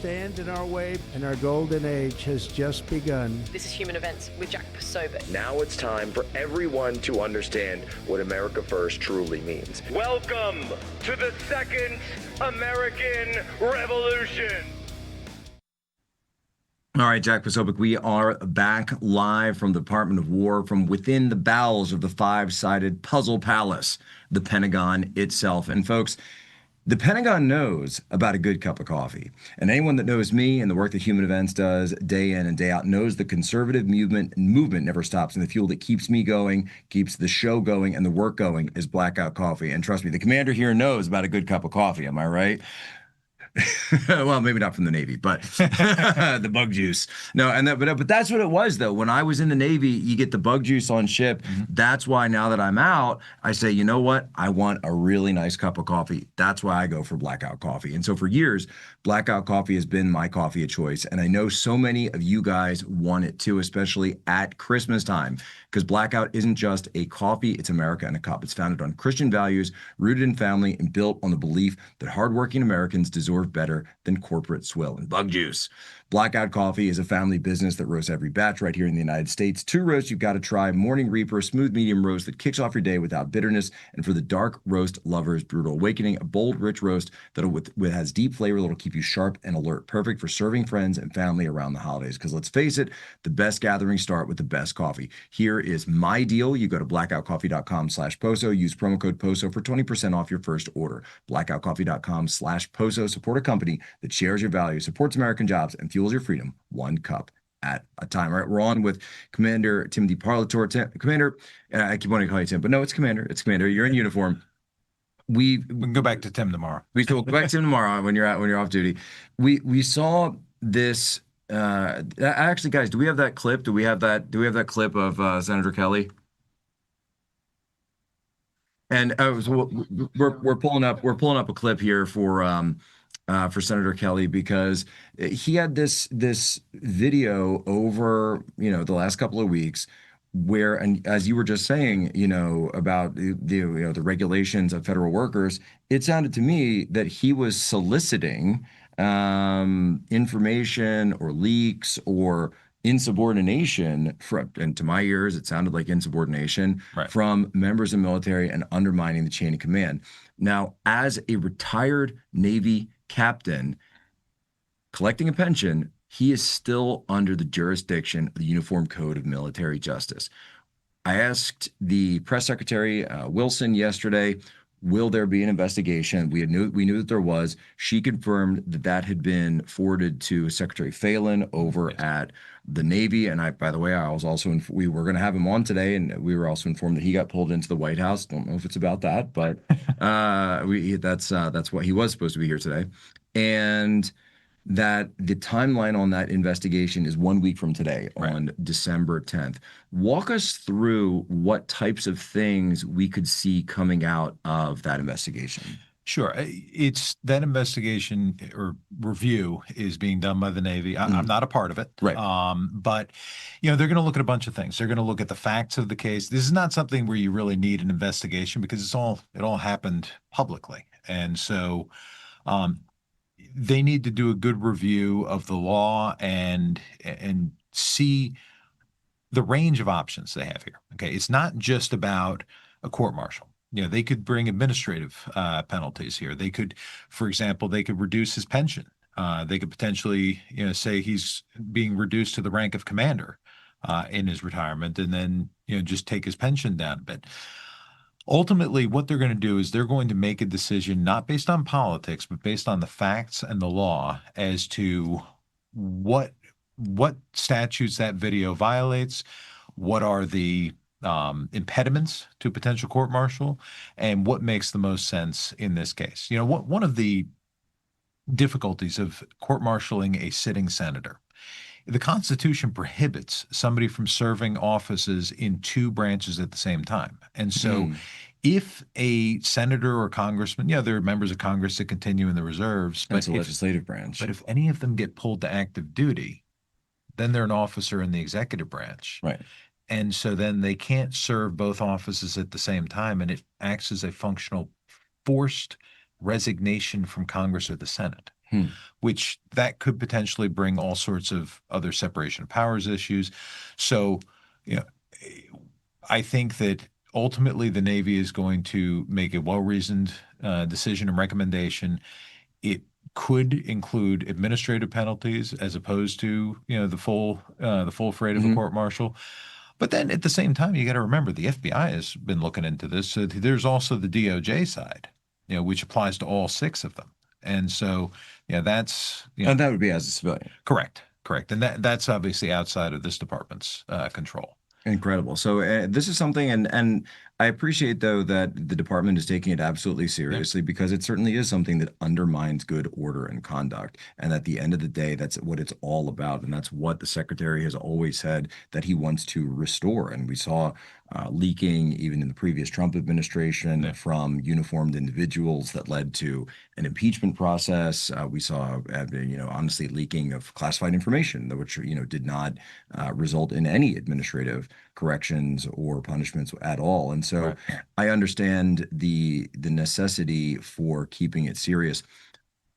stand in our way, and our golden age has just begun. This is Human Events with Jack Posobiec. Now it's time for everyone to understand what America First truly means. Welcome to the Second American Revolution. All right, Jack Posobiec, we are back live from the Department of War, from within the bowels of the five-sided puzzle palace, the Pentagon itself. And folks, the Pentagon knows about a good cup of coffee. And anyone that knows me and the work that Human Events does day in and day out knows the conservative movement never stops. And the fuel that keeps me going, keeps the show going, and the work going is Blackout Coffee. And trust me, the commander here knows about a good cup of coffee. Am I right? Well, maybe not from the Navy, but the bug juice. No, and that, but that's what it was though. When I was in the Navy, you get the bug juice on ship. That's why now that I'm out, I say, you know what? I want a really nice cup of coffee. That's why I go for Blackout Coffee. And so for years, Blackout Coffee has been my coffee of choice. And I know so many of you guys want it too, especially at Christmas time, because Blackout isn't just a coffee, it's America in a cup. It's founded on Christian values, rooted in family, and built on the belief that hardworking Americans deserve better than corporate swill and bug juice. Blackout Coffee is a family business that roasts every batch right here in the United States. 2 roasts you've got to try: Morning Reaper, smooth medium roast that kicks off your day without bitterness, and for the dark roast lovers, Brutal Awakening, a bold, rich roast that has deep flavor that'll keep you sharp and alert, perfect for serving friends and family around the holidays. Because let's face it, the best gatherings start with the best coffee. Here is my deal. You go to blackoutcoffee.com/POSO, use promo code POSO for 20% off your first order. Blackoutcoffee.com/POSO. Support a company that shares your values, supports American jobs, and fuels your freedom one cup at a time. All right, we're on with Commander Tim Parr. Commander, I keep wanting to call you Tim, but no, it's Commander. It's Commander. You're in uniform. We can go back to Tim tomorrow. We will go back to Tim tomorrow when you're off duty. We saw this. Actually, guys, do we have that clip? Do we have that clip of Senator Kelly? And so we're pulling up a clip here for Senator Kelly, because he had this video over the last couple of weeks where, and as you were just saying, about the regulations of federal workers, it sounded to me that he was soliciting information or leaks or insubordination and to my ears, it sounded like insubordination, right, from members of the military and undermining the chain of command. Now, as a retired Navy captain collecting a pension, he is still under the jurisdiction of the Uniform Code of Military Justice. I asked the press secretary, Wilson, yesterday, will there be an investigation? We knew that there was. She confirmed that had been forwarded to Secretary Phelan over at the Navy. And by the way, I was also we were going to have him on today, and we were also informed that he got pulled into the White House. Don't know if it's about that, but that's what he was supposed to be here today, and that the timeline on that investigation is 1 week from today, right, on December 10th. Walk us through what types of things we could see coming out of that investigation. Sure. It's that investigation or review is being done by the Navy. I'm not a part of it. Right. But, they're going to look at a bunch of things. They're going to look at the facts of the case. This is not something where you really need an investigation because it all happened publicly. And so they need to do a good review of the law and see the range of options they have here. Okay. It's not just about a court-martial. They could bring administrative penalties here. They could, for example, reduce his pension. They could potentially, say he's being reduced to the rank of commander in his retirement, and then, just take his pension down a bit. Ultimately, what they're going to do is they're going to make a decision not based on politics, but based on the facts and the law as to what statutes that video violates, what are the impediments to potential court-martial, and what makes the most sense in this case. One of the difficulties of court-martialing a sitting senator, the Constitution prohibits somebody from serving offices in 2 branches at the same time. And so if a senator or congressman, there are members of Congress that continue in the reserves. That's the legislative branch. But if any of them get pulled to active duty, then they're an officer in the executive branch. Right. And so then they can't serve both offices at the same time, and it acts as a functional forced resignation from Congress or the Senate. which that could potentially bring all sorts of other separation of powers issues. So, you know, I think that ultimately the Navy is going to make a well-reasoned decision and recommendation. It could include administrative penalties as opposed to, the full freight of a court martial. But then at the same time, you got to remember the FBI has been looking into this. So there's also the DOJ side, which applies to all 6 of them. And so, that's And that would be as a civilian. correct. And that's obviously outside of this department's control. Incredible. So this is something, and I appreciate though that the department is taking it absolutely seriously because it certainly is something that undermines good order and conduct. And at the end of the day, that's what it's all about, and that's what the secretary has always said that he wants to restore. And we saw leaking even in the previous Trump administration from uniformed individuals that led to an impeachment process. We saw, honestly, leaking of classified information, which did not result in any administrative corrections or punishments at all. And so I understand the necessity for keeping it serious.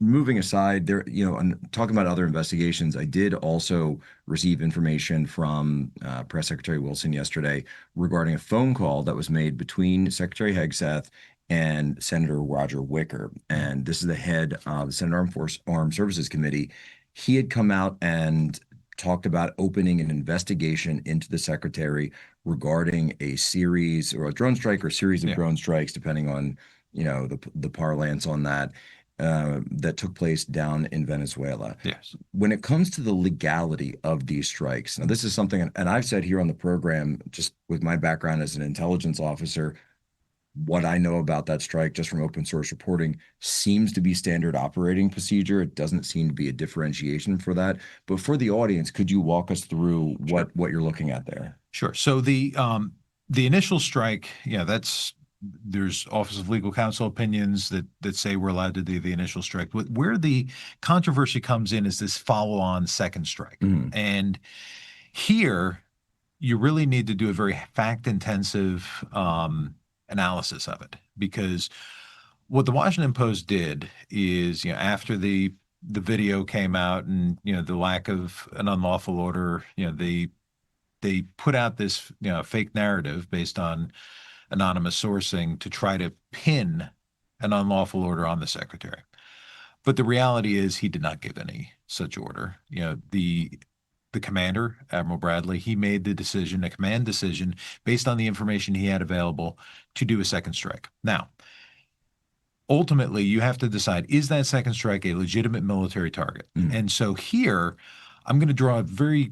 Moving aside there, and talking about other investigations, I did also receive information from Press Secretary Wilson yesterday regarding a phone call that was made between Secretary Hegseth and Senator Roger Wicker. And this is the head of the Senate Armed Services Committee. He had come out and talked about opening an investigation into the secretary regarding a series or a drone strike or series of drone strikes, depending on, the parlance on that. That took place down in Venezuela. Yes. When it comes to the legality of these strikes, now this is something, and I've said here on the program, just with my background as an intelligence officer, what I know about that strike just from open source reporting seems to be standard operating procedure. It doesn't seem to be a differentiation for that. But for the audience, could you walk us through what you're looking at there? Sure. So the initial strike, there's Office of Legal Counsel opinions that say we're allowed to do the initial strike. Where the controversy comes in is this follow-on second strike. And here you really need to do a very fact-intensive analysis of it, because what the Washington Post did is, after the video came out and, the lack of an unlawful order, they put out this, fake narrative based on anonymous sourcing to try to pin an unlawful order on the secretary. But the reality is he did not give any such order. The commander, Admiral Bradley, he made the decision, a command decision, based on the information he had available to do a second strike. Now, ultimately, you have to decide, is that second strike a legitimate military target? And so here, I'm going to draw a very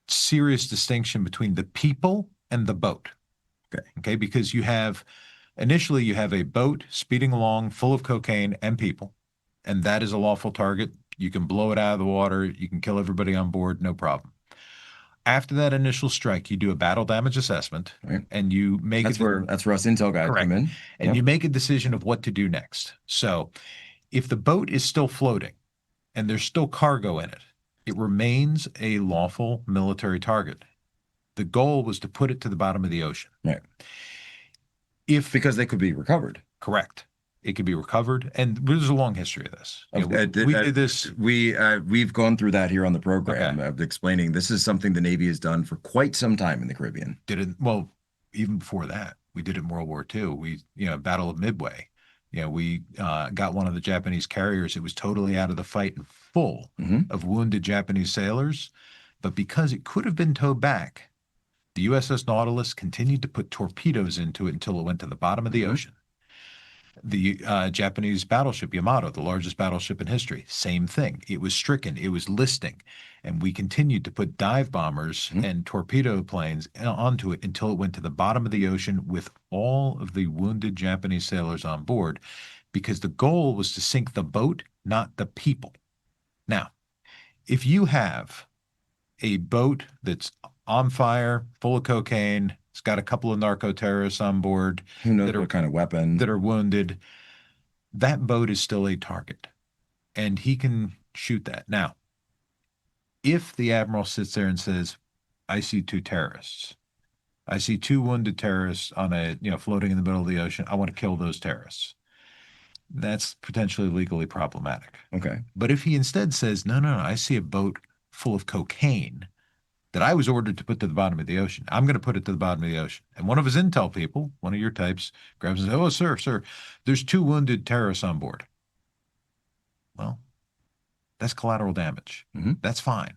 serious distinction between the people and the boat. Okay, because initially you have a boat speeding along full of cocaine and people, and that is a lawful target. You can blow it out of the water. You can kill everybody on board, no problem. After that initial strike, you do a battle damage assessment, and you make that's where us intel guys come in, and you make a decision of what to do next. So, if the boat is still floating and there's still cargo in it, it remains a lawful military target. The goal was to put it to the bottom of the ocean. Right. Because they could be recovered. Correct. It could be recovered, and there's a long history of this. We did this. We've gone through that here on the program of explaining this is something the Navy has done for quite some time in the Caribbean. Did it well even before that. We did it in World War II. We, Battle of Midway. We got one of the Japanese carriers. It was totally out of the fight and full of wounded Japanese sailors, but because it could have been towed back, the USS Nautilus continued to put torpedoes into it until it went to the bottom of the ocean. The Japanese battleship Yamato, the largest battleship in history, same thing. It was stricken. It was listing. And we continued to put dive bombers and torpedo planes onto it until it went to the bottom of the ocean with all of the wounded Japanese sailors on board, because the goal was to sink the boat, not the people. Now, if you have a boat that's on fire, full of cocaine, it's got a couple of narco terrorists on board. Who knows what kind of weapon? That are wounded. That boat is still a target, and he can shoot that. Now, if the Admiral sits there and says, I see 2 terrorists. I see 2 wounded terrorists on floating in the middle of the ocean. I want to kill those terrorists. that's potentially legally problematic. Okay. But if he instead says, no, I see a boat full of cocaine that I was ordered to put to the bottom of the ocean, I'm going to put it to the bottom of the ocean. And one of his intel people, one of your types, grabs and says, oh, sir, there's 2 wounded terrorists on board. Well, that's collateral damage. That's fine.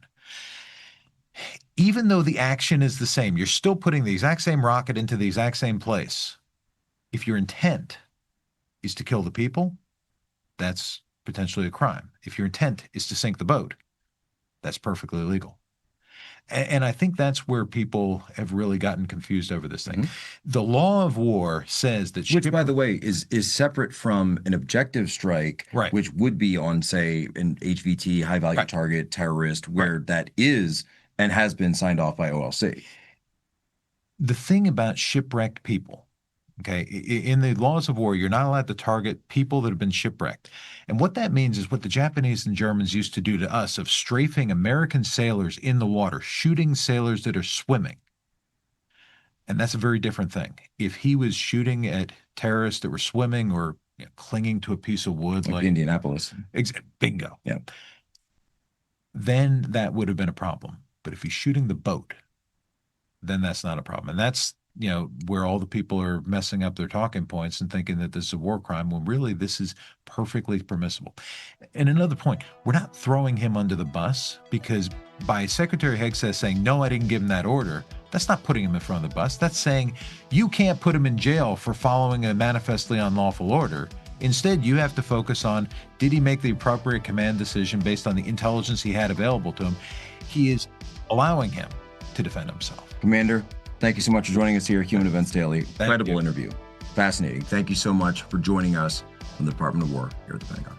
Even though the action is the same, you're still putting the exact same rocket into the exact same place. If your intent is to kill the people, that's potentially a crime. If your intent is to sink the boat, that's perfectly legal. And I think that's where people have really gotten confused over this thing. The law of war says that... Which, by the way, is separate from an objective strike, right, which would be on, say, an HVT, high-value target, terrorist, where that is and has been signed off by OLC. The thing about shipwrecked people, okay, in the laws of war, you're not allowed to target people that have been shipwrecked. And what that means is what the Japanese and Germans used to do to us of strafing American sailors in the water, shooting sailors that are swimming. And that's a very different thing. If he was shooting at terrorists that were swimming or clinging to a piece of wood like Indianapolis. Bingo. Yeah. Then that would have been a problem. But if he's shooting the boat, then that's not a problem. And that's, where all the people are messing up their talking points and thinking that this is a war crime, when really this is perfectly permissible. And another point, we're not throwing him under the bus, because by Secretary Hegseth saying, no, I didn't give him that order, that's not putting him in front of the bus. That's saying you can't put him in jail for following a manifestly unlawful order. Instead, you have to focus on, did he make the appropriate command decision based on the intelligence he had available to him? He is allowing him to defend himself. Commander, thank you so much for joining us here at Human Events Daily. Incredible you. interview. Fascinating. Thank you so much for joining us from the Department of War here at the Pentagon.